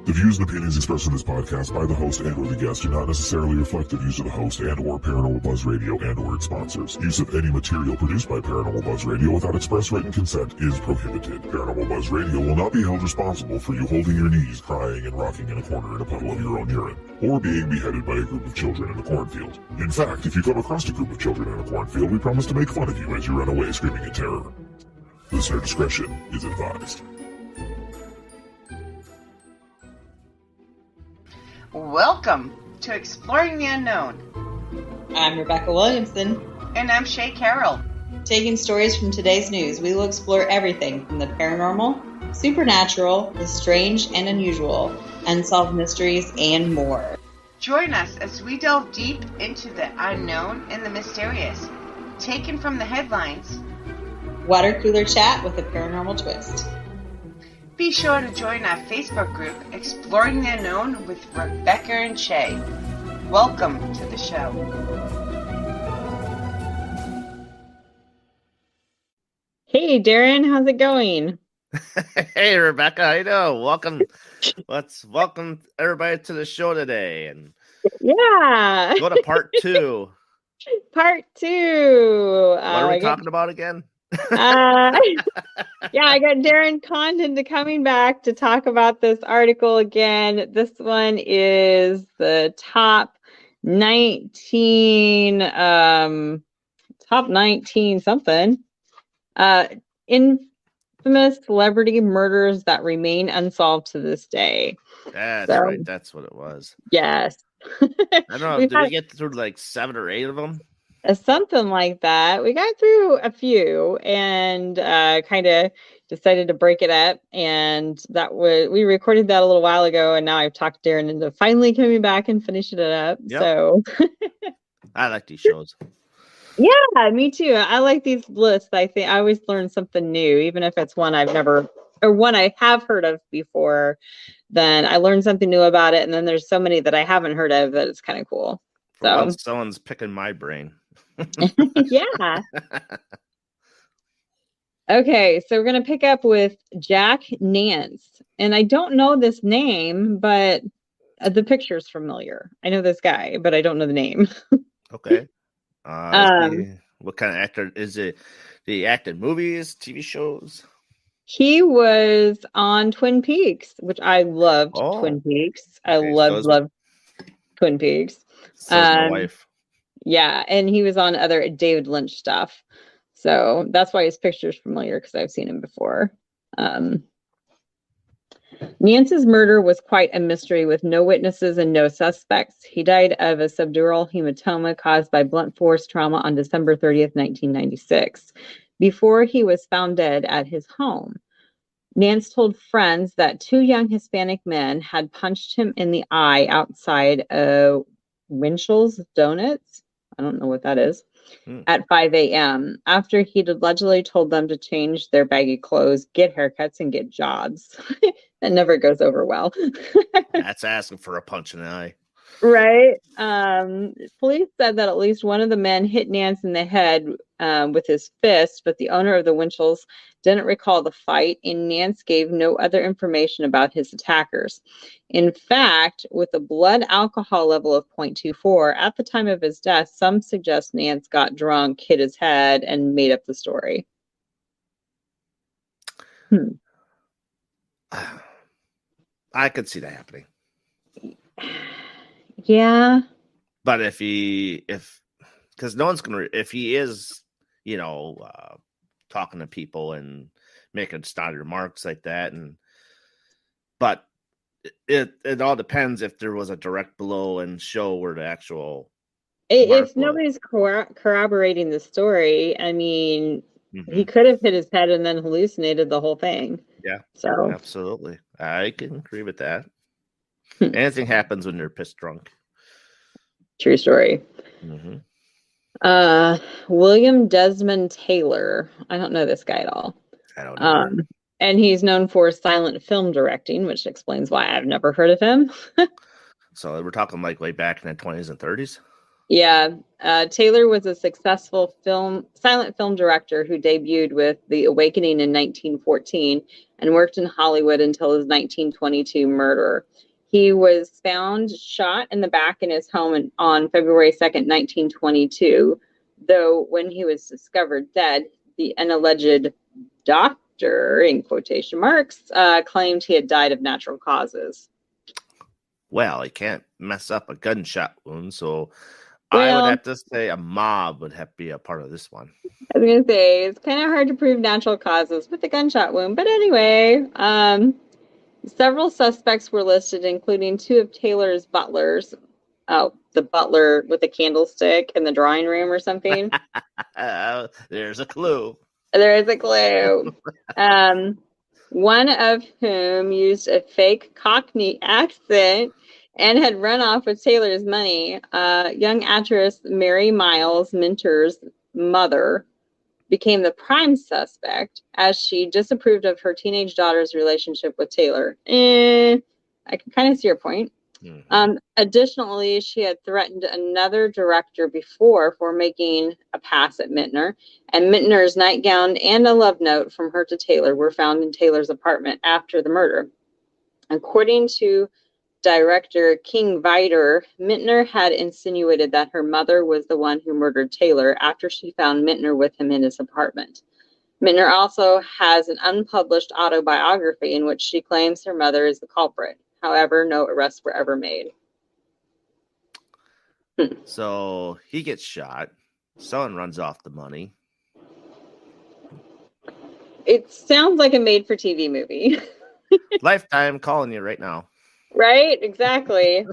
The views and opinions expressed in this podcast by the host and or the guest do not necessarily reflect the views of the host and or Paranormal Buzz Radio and or its sponsors. Use of any material produced by Paranormal Buzz Radio without express written consent is prohibited. Paranormal Buzz Radio will not be held responsible for you holding your knees, crying, and rocking in a corner in a puddle of your own urine, or being beheaded by a group of children in a cornfield. In fact, if you come across a group of children in a cornfield, we promise to make fun of you as you run away screaming in terror. Listener discretion is advised. Welcome to Exploring the Unknown. I'm Rebecca Williamson. And I'm Shay Carroll. Taking stories from today's news, we will explore everything from the paranormal, supernatural, the strange and unusual, unsolved mysteries, and more. Join us as we delve deep into the unknown and the mysterious, taken from the headlines. Water cooler chat with a paranormal twist. Be sure to join our Facebook group, Exploring the Unknown with Rebecca and Shay. Welcome to the show. Hey, Darren, how's it going? Hey, Rebecca, how you doing? Welcome. Welcome everybody to the show today, and go to part 2. Part 2. What are we talking about again? I got Darren conned into coming back to talk about this article again. This one is the top 19 something infamous celebrity murders that remain unsolved to this day. That's right, that's what it was. Yes. I don't know, did we get through like 7 or 8 of them? Something like that. We got through a few and kind of decided to break it up. And we recorded that a little while ago. And now I've talked Darren into finally coming back and finishing it up. Yep. So I like these shows. Yeah, me too. I like these lists. I think I always learn something new, even if it's one I've never or one I have heard of before. Then I learn something new about it. And then there's so many that I haven't heard of that it's kind of cool. So someone's picking my brain. Yeah. Okay, so we're going to pick up with Jack Nance. And I don't know this name, but the picture's familiar. I know this guy, but I don't know the name. Okay. What kind of actor is it? Did he act in movies, TV shows? He was on Twin Peaks, which I loved. Twin Peaks. I loved Twin Peaks. So my wife. Yeah, and he was on other David Lynch stuff. So that's why his picture's familiar, because I've seen him before. Nance's murder was quite a mystery with no witnesses and no suspects. He died of a subdural hematoma caused by blunt force trauma on December 30th, 1996, before he was found dead at his home. Nance told friends that 2 young Hispanic men had punched him in the eye outside of Winchell's Donuts. I don't know what that is. At 5 a.m. after he'd allegedly told them to change their baggy clothes, get haircuts, and get jobs. That never goes over well. That's asking for a punch in the eye. Right. Police said that at least one of the men hit Nance in the head with his fist, but the owner of the Winchells didn't recall the fight, and Nance gave no other information about his attackers. In fact, with a blood alcohol level of 0.24 at the time of his death, some suggest Nance got drunk, hit his head, and made up the story. I could see that happening. Yeah. But if because no one's going to, if he is, talking to people and making snotty remarks like that. But it all depends if there was a direct blow and show where the actual. If nobody's corroborating the story, I mean, he could have hit his head and then hallucinated the whole thing. Yeah. So absolutely. I can agree with that. Anything happens when you're pissed drunk. True story. William Desmond Taylor. I don't know this guy at all. I don't know. And he's known for silent film directing, which explains why I've never heard of him. So we're talking like way back in the 20s and 30s? Yeah, Taylor was a successful silent film director who debuted with The Awakening in 1914 and worked in Hollywood until his 1922 murder. He was found shot in the back in his home on February 2nd, 1922, though when he was discovered dead, an alleged doctor, in quotation marks, claimed he had died of natural causes. Well, he can't mess up a gunshot wound, so I would Well, have to say a mob would have to be a part of this one. I was gonna say it's kind of hard to prove natural causes with a gunshot wound, but anyway, several suspects were listed, including two of Taylor's butlers. Oh, the butler with the candlestick in the drawing room or something. There's a clue. There is a clue. One of whom used a fake Cockney accent and had run off with Taylor's money. Young actress Mary Miles Minter's mother became the prime suspect as she disapproved of her teenage daughter's relationship with Taylor. I can kind of see your point. Mm-hmm. Additionally, she had threatened another director before for making a pass at Mintner, and Mintner's nightgown and a love note from her to Taylor were found in Taylor's apartment after the murder. According to director King Vider, Mintner had insinuated that her mother was the one who murdered Taylor after she found Mintner with him in his apartment. Mintner also has an unpublished autobiography in which she claims her mother is the culprit. However, no arrests were ever made. So he gets shot. Someone runs off the money. It sounds like a made-for-TV movie. Lifetime calling you right now. Right? Exactly.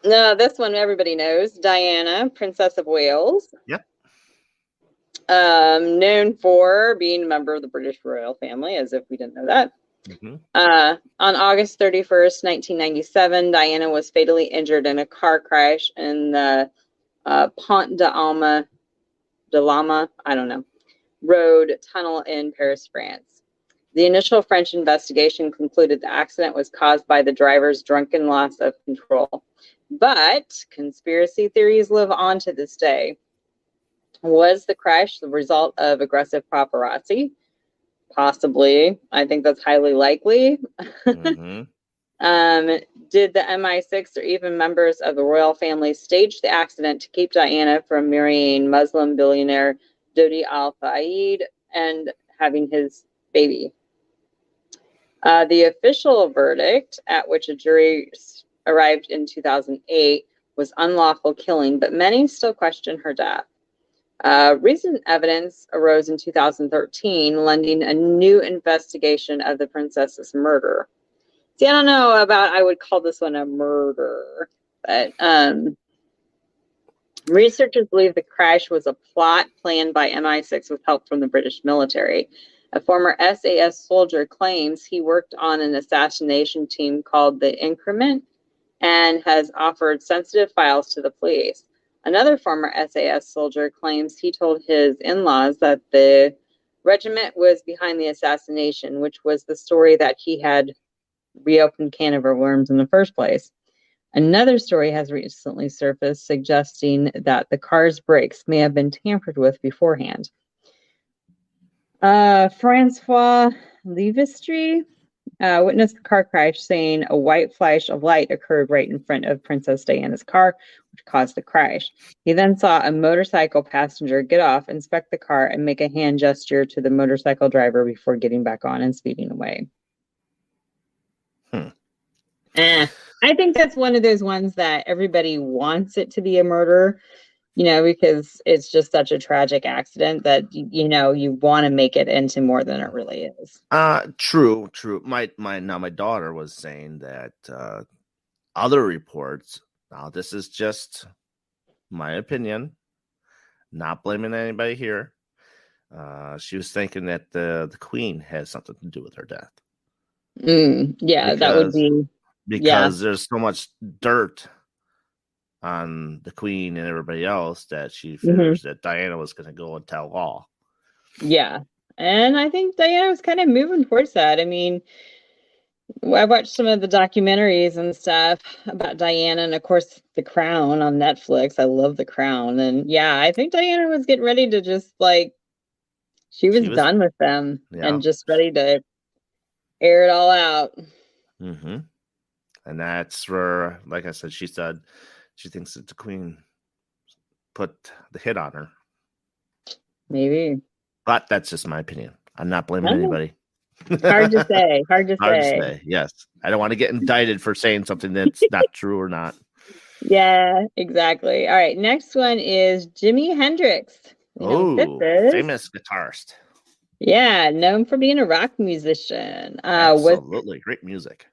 No, this one everybody knows. Diana, Princess of Wales. Yep. Known for being a member of the British royal family, as if we didn't know that. Mm-hmm. On August 31st, 1997, Diana was fatally injured in a car crash in the Pont de Lama, I don't know, road tunnel in Paris, France. The initial French investigation concluded the accident was caused by the driver's drunken loss of control. But conspiracy theories live on to this day. Was the crash the result of aggressive paparazzi? Possibly. I think that's highly likely. Mm-hmm. Did the MI6 or even members of the royal family stage the accident to keep Diana from marrying Muslim billionaire Dodi Al-Fayed and having his baby? The official verdict, at which a jury arrived in 2008, was unlawful killing, but many still question her death. Recent evidence arose in 2013, lending a new investigation of the princess's murder. See, I don't know about, I would call this one a murder, but researchers believe the crash was a plot planned by MI6 with help from the British military. A former SAS soldier claims he worked on an assassination team called the Increment and has offered sensitive files to the police. Another former SAS soldier claims he told his in-laws that the regiment was behind the assassination, which was the story that he had reopened can of worms in the first place. Another story has recently surfaced suggesting that the car's brakes may have been tampered with beforehand. Francois Levistry witnessed the car crash, saying a white flash of light occurred right in front of Princess Diana's car, which caused the crash. He then saw a motorcycle passenger get off, inspect the car, and make a hand gesture to the motorcycle driver before getting back on and speeding away. I think that's one of those ones that everybody wants it to be a murder, because it's just such a tragic accident that, you want to make it into more than it really is. True. My daughter was saying that other reports, now this is just my opinion, not blaming anybody here. She was thinking that the Queen has something to do with her death. That would be. Because there's so much dirt on the Queen and everybody else that she figures that Diana was going to go and tell all. Yeah. And I think Diana was kind of moving towards that. I mean, I watched some of the documentaries and stuff about Diana, and of course, The Crown on Netflix. I love The Crown, and yeah, I think Diana was getting ready to just like she was She was, done with them yeah. and just ready to air it all out. Mm-hmm. And that's where, like I said she thinks that the queen put the hit on her. Maybe. But that's just my opinion. I'm not blaming anybody. Hard to say. Hard to say. Yes. I don't want to get indicted for saying something that's not true or not. Yeah, exactly. All right. Next one is Jimi Hendrix. You know what Oh, this is? famous guitarist. Yeah, known for being a rock musician. Absolutely. Great music.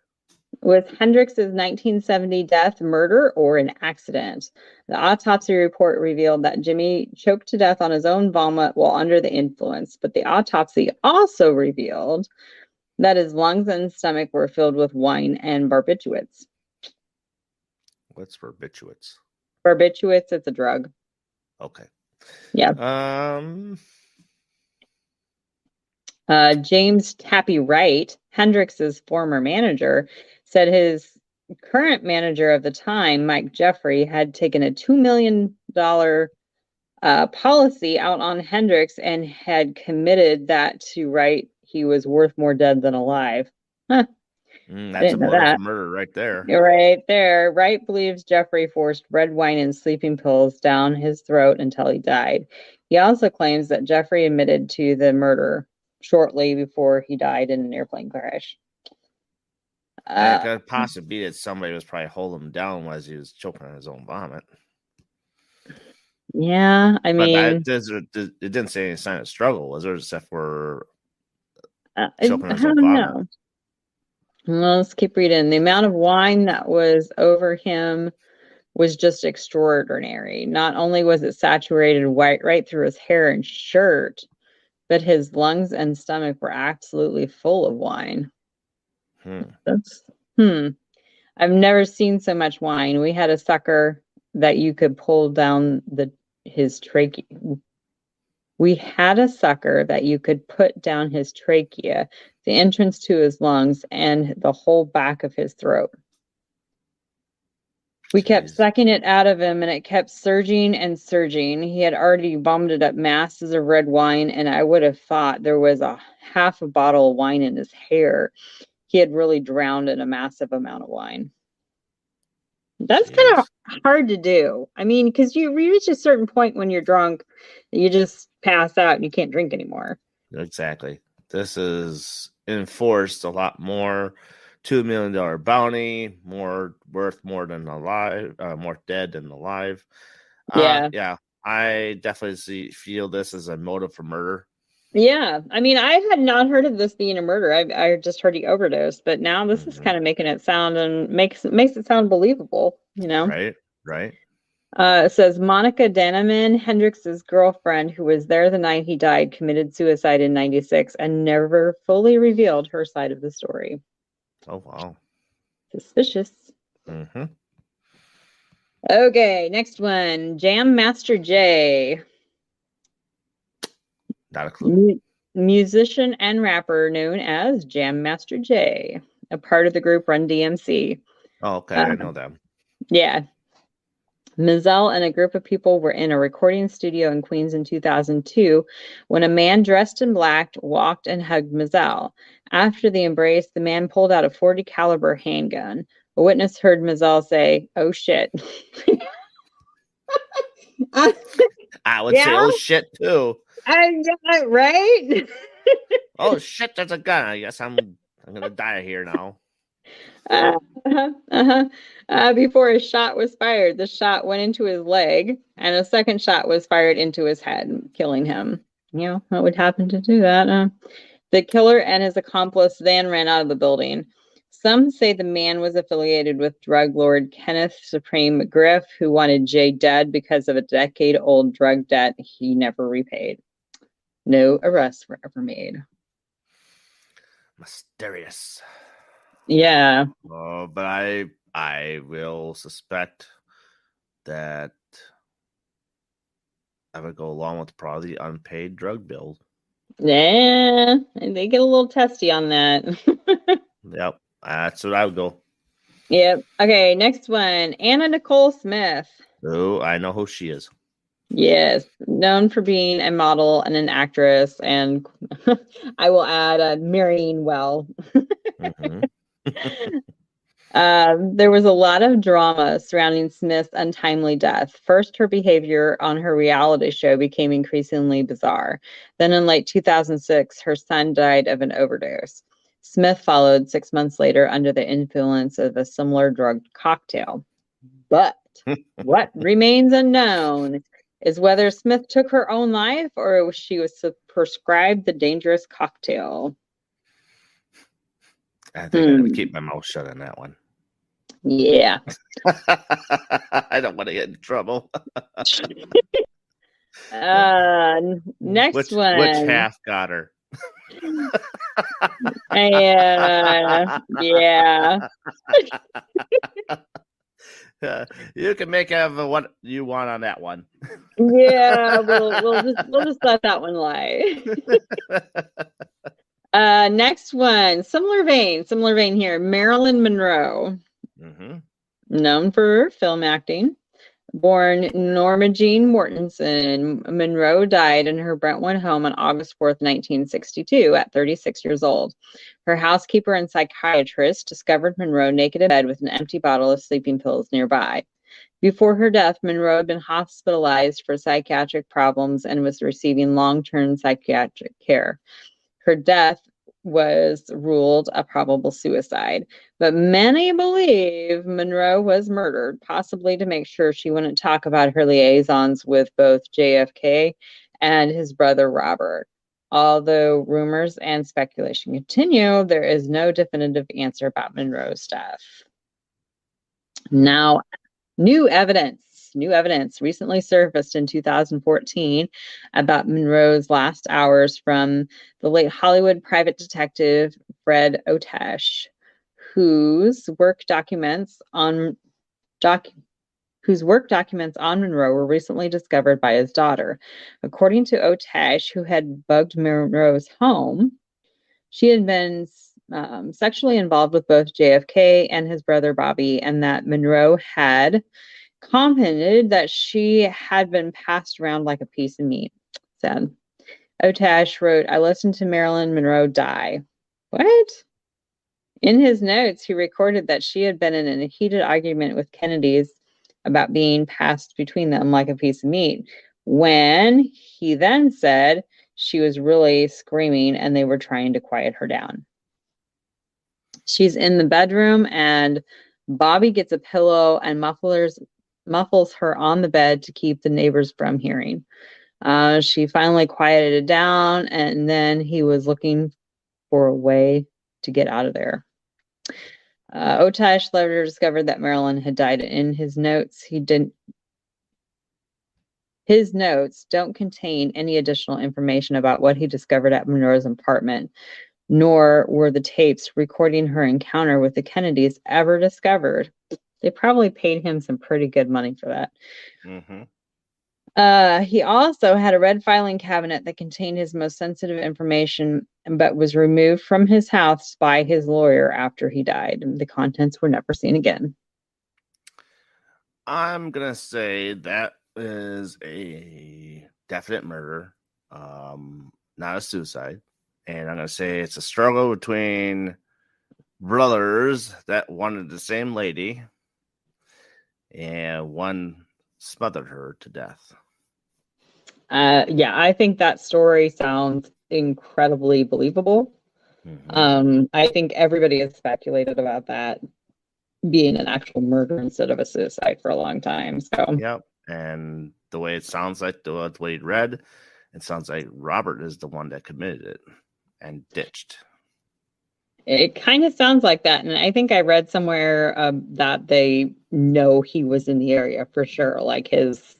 Was Hendrix's 1970 death murder or an accident? The autopsy report revealed that Jimmy choked to death on his own vomit while under the influence, but the autopsy also revealed that his lungs and stomach were filled with wine and barbiturates. What's barbiturates? Barbiturates, it's a drug. Okay. Yeah. James Tappy Wright, Hendrix's former manager, said his current manager of the time, Mike Jeffrey, had taken a $2 million policy out on Hendrix and had committed that to Wright he was worth more dead than alive. Huh. That's a motive for murder right there. Right there. Wright believes Jeffrey forced red wine and sleeping pills down his throat until he died. He also claims that Jeffrey admitted to the murder shortly before he died in an airplane crash. It could possibly be that somebody was probably holding him down as he was choking on his own vomit. Yeah, I mean, it didn't say any sign of struggle, was there? Except for choking on his own vomit. Well, let's keep reading. The amount of wine that was over him was just extraordinary. Not only was it saturated white right through his hair and shirt, but his lungs and stomach were absolutely full of wine. I've never seen so much wine. We had a sucker that you could pull down his trachea. We had a sucker that you could put down his trachea, the entrance to his lungs, and the whole back of his throat. We kept sucking it out of him, and it kept surging and surging. He had already vomited up masses of red wine, and I would have thought there was a half a bottle of wine in his hair. He had really drowned in a massive amount of wine. That's kind of hard to do. I mean, because you reach a certain point when you're drunk, you just pass out and you can't drink anymore. Exactly. This is enforced a lot more. $2 million bounty, more worth more than alive, more dead than alive. Yeah. I definitely feel this as a motive for murder. Yeah, I mean, I had not heard of this being a murder. I just heard he overdosed, but now this is kind of making it sound and makes it sound believable. You know, right. It says Monica Danneman, Hendrix's girlfriend, who was there the night he died, committed suicide in '96 and never fully revealed her side of the story. Oh wow, suspicious. Okay, next one, Jam Master Jay. Not a clue. Musician and rapper known as Jam Master Jay, a part of the group Run DMC. Oh, okay, I know them. Yeah. Mizell and a group of people were in a recording studio in Queens in 2002 when a man dressed in black walked and hugged Mizell. After the embrace, the man pulled out a .40 caliber handgun. A witness heard Mizell say, "Oh shit." I would say, "Oh shit," too. Right? Oh shit, there's a gun. I guess I'm gonna die here now. Before a shot was fired, the shot went into his leg, and a second shot was fired into his head, killing him. You know, what would happen to do that? The killer and his accomplice then ran out of the building. Some say the man was affiliated with drug lord Kenneth Supreme McGriff, who wanted Jay dead because of a decade-old drug debt he never repaid. No arrests were ever made. Mysterious. Yeah. But I will suspect that I would go along with probably unpaid drug bill. Yeah, they get a little testy on that. Yep. That's what I would go. Yep. Okay, next one. Anna Nicole Smith. Oh, I know who she is. Yes, known for being a model and an actress, and I will add marrying well. Mm-hmm. There was a lot of drama surrounding Smith's untimely death. First, her behavior on her reality show became increasingly bizarre. Then, in late 2006, her son died of an overdose. Smith followed 6 months later under the influence of a similar drug cocktail. But what remains unknown is whether Smith took her own life or she was prescribed the dangerous cocktail. I think I'm gonna keep my mouth shut on that one. Yeah. I don't want to get in trouble. Next one. Which half got her? Yeah. You can make of what you want on that one. Yeah, we'll just let that one lie. Next one, similar vein here. Marilyn Monroe, known for film acting. Born Norma Jean Mortensen, Monroe died in her Brentwood home on August 4th, 1962, at 36 years old. Her housekeeper and psychiatrist discovered Monroe naked in bed with an empty bottle of sleeping pills nearby. Before her death, Monroe had been hospitalized for psychiatric problems and was receiving long-term psychiatric care. Her death was ruled a probable suicide, but many believe Monroe was murdered, possibly to make sure she wouldn't talk about her liaisons with both JFK and his brother Robert. Although rumors and speculation continue, there is no definitive answer about Monroe's death. Now, new evidence recently surfaced in 2014 about Monroe's last hours from the late Hollywood private detective Fred Otesh, whose work documents on Monroe were recently discovered by his daughter. According to Otesh, who had bugged Monroe's home, she had been sexually involved with both JFK and his brother Bobby, and that Monroe had commented that she had been passed around like a piece of meat. Said Otesh wrote, "I listened to Marilyn Monroe die." What? In his notes, he recorded that she had been in a heated argument with Kennedy's about being passed between them like a piece of meat, when he then said she was really screaming and they were trying to quiet her down. She's in the bedroom and Bobby gets a pillow and muffles her on the bed to keep the neighbors from hearing. She finally quieted it down, and then he was looking for a way to get out of there. Otesh later discovered that Marilyn had died. In his notes, his notes don't contain any additional information about what he discovered at Monroe's apartment, nor were the tapes recording her encounter with the Kennedys ever discovered. They probably paid him some pretty good money for that. He also had a red filing cabinet that contained his most sensitive information, but was removed from his house by his lawyer after he died. The contents were never seen again. I'm going to say that is a definite murder, not a suicide. And I'm going to say it's a struggle between brothers that wanted the same lady, and one smothered her to death. Yeah, I think that story sounds incredibly believable. I think everybody has speculated about that being an actual murder instead of a suicide for a long time. So yep, and the way it sounds like, the way it read, it sounds like Robert is the one that committed it and ditched. It kind of sounds like that, and I think I read somewhere that they know he was in the area for sure. Like his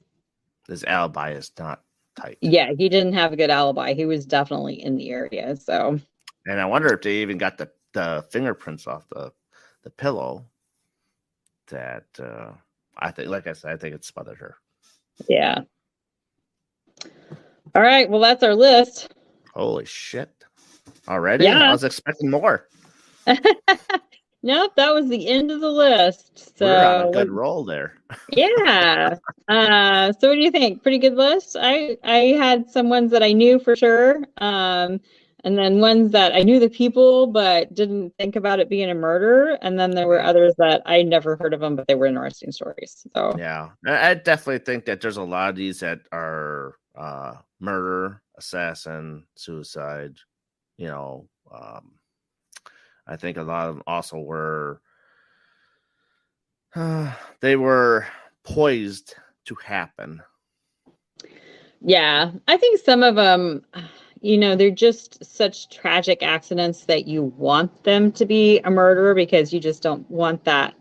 alibi is not tight. Yeah, he didn't have a good alibi. He was definitely in the area. So, and I wonder if they even got the fingerprints off the pillow. That I think, like I said, I think it smothered her. Yeah. All right. Well, that's our list. Holy shit! Already? Yeah. I was expecting more. Nope, that was the end of the list. We're on a So good roll there. yeah. So what do you think? Pretty good list. I had some ones that I knew for sure. And then ones that I knew the people but didn't think about it being a murder. And then there were Right. others that I never heard of them, but they were interesting stories. So Yeah, I definitely think that there's a lot of these that are murder, assassin, suicide. You know, I think a lot of them also were they were poised to happen. yeah, I think some of them, they're just such tragic accidents that you want them to be a murder because you just don't want that.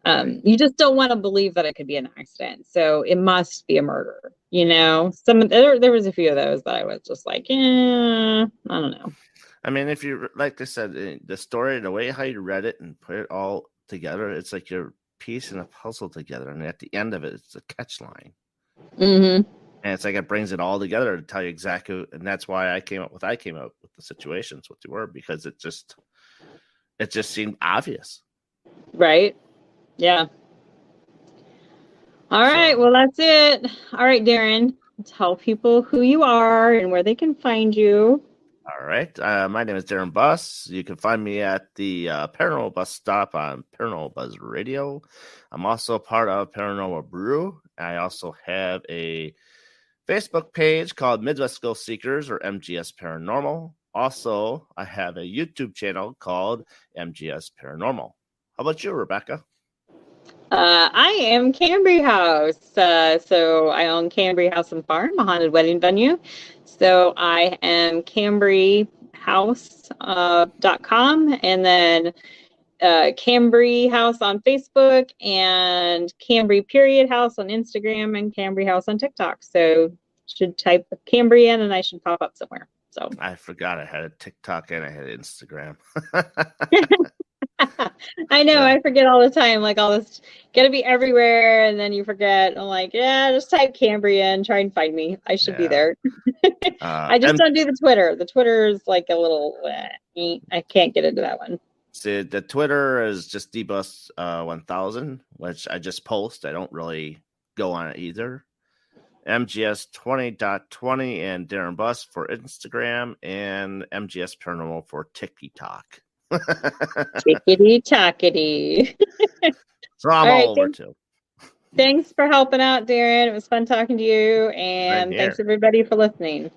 Right. You just don't want to believe that it could be an accident. So it must be a murder. There was a few of those that I was just like, I don't know. I mean, if you like I said, the story, the way how you read it and put it all together, it's like you're piecing a puzzle together, and at the end of it, it's a catch line. Mm-hmm. And it's like it brings it all together to tell you exactly, and that's why I came up with the situations what they were, because it just seemed obvious. Right. Yeah. All right. So, Well, that's it. All right, Darren. Tell people who you are and where they can find you. all right. My name is Darren Buss. You can find me at the Paranormal Bus Stop on Paranormal Buzz Radio. I'm also part of Paranormal Brew. I also have a Facebook page called Midwest Ghost Seekers, or MGS Paranormal. Also, I have a YouTube channel called MGS Paranormal. How about you, Rebecca? I am Cambry House. So I own Cambry House and Farm, a haunted wedding venue. So I am CambryHouse.com, and then Cambry House on Facebook, and Cambry House on Instagram, and Cambry House on TikTok. So should type Cambry in and I should pop up somewhere. So I forgot I had a TikTok and I had Instagram. I know, I forget all the time, like all this gotta be everywhere, and then you forget. I'm like, yeah, just type Cambrian, try and find me. I should be there. I just don't do the Twitter. The Twitter is like a little, I can't get into that one. See, the Twitter is just dbus 1000, which I just post. I don't really go on it either. MGS 20.20 and Darren Buss for Instagram, and MGS Paranormal for TikTok. Tickety tackety. So I'm all over too. Thanks for helping out, Darren. It was fun talking to you, and thanks everybody for listening.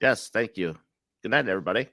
Yes, thank you. Good night, everybody.